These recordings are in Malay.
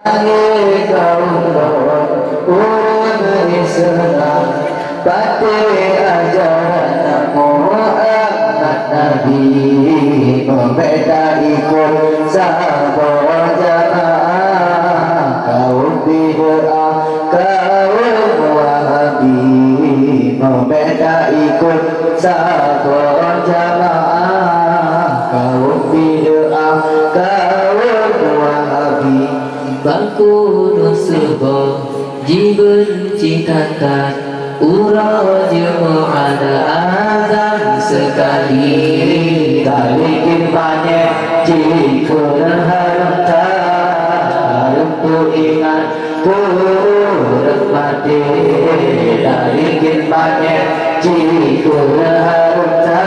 Pati ajaran Muhammad Nabi, membeda ikut sahabat jamaah, kaum bid'ah kaum wahabi, membeda ikut sahabat jamaah, kaum bid'ah kaum wahabi. Bangku nusubah dibenci kata urau jemaah ada azan sekali, balikin banyak jika harta untuk ingat kurang mati, balikin banyak jika harta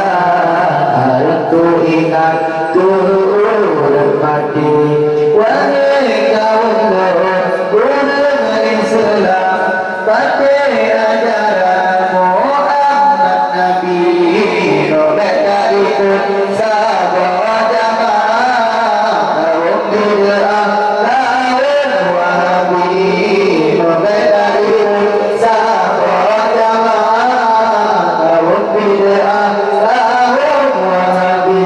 untuk ingat kurang mati. Wahai kaum kurang Islam, pati ajaran Muhammad Nabi, membeda ikut sahabat jamaah, kaum bid'ah kaum wahabi, membeda ikut sahabat jamaah, kaum bid'ah kaum wahabi.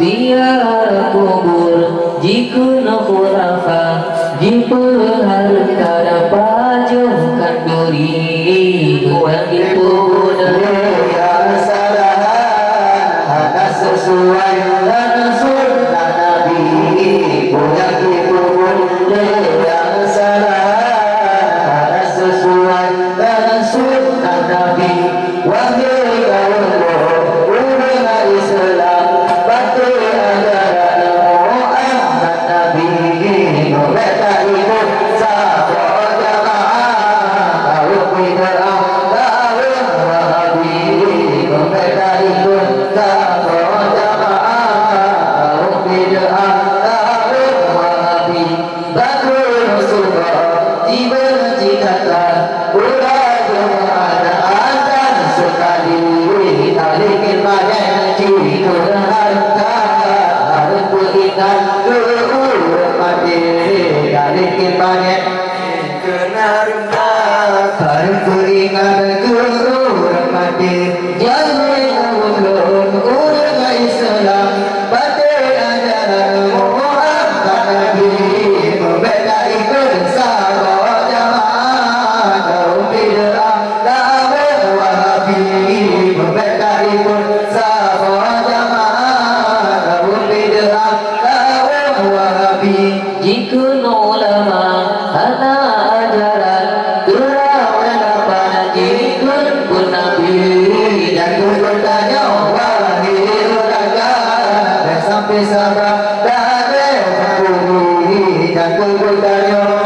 Biar kubur jika khurafah, jika harta dapat jauhkan duri, bagi pun yang salah hanya sesuai dengan sunnah Nabi, bagi pun yang salah hanya sesuai dengan sunnah Nabi. Wahai kaum umat Islam, pati ajaran Muhammad Nabi, membeda ikut sahabat jamaah, kaum bid'ah kaum wahabi, membeda ikut sahabat jamaah, kaum bid'ah kaum wahabi. Bangku nusubah dibenci kata urau jemaah ada azan sekali, balikin banyak jika harta untuk ingat kurang mati, balikin banyak kena rumah untuk ingat kurang mati. Jangan ulun urang Islam, pati ajaran Muhammad Nabi, membeda ikut sahabat jamaah, kaum bid'ah kaum wahabi, membeda ikut sahabat jamaah, kaum bid'ah kaum wahabi. Jika ulama hana ajaran urau dan dapat jikun pun Nabi, jangan bertanya wahai raga, dan sampai sabar dan bersyukuri, jangan bertanya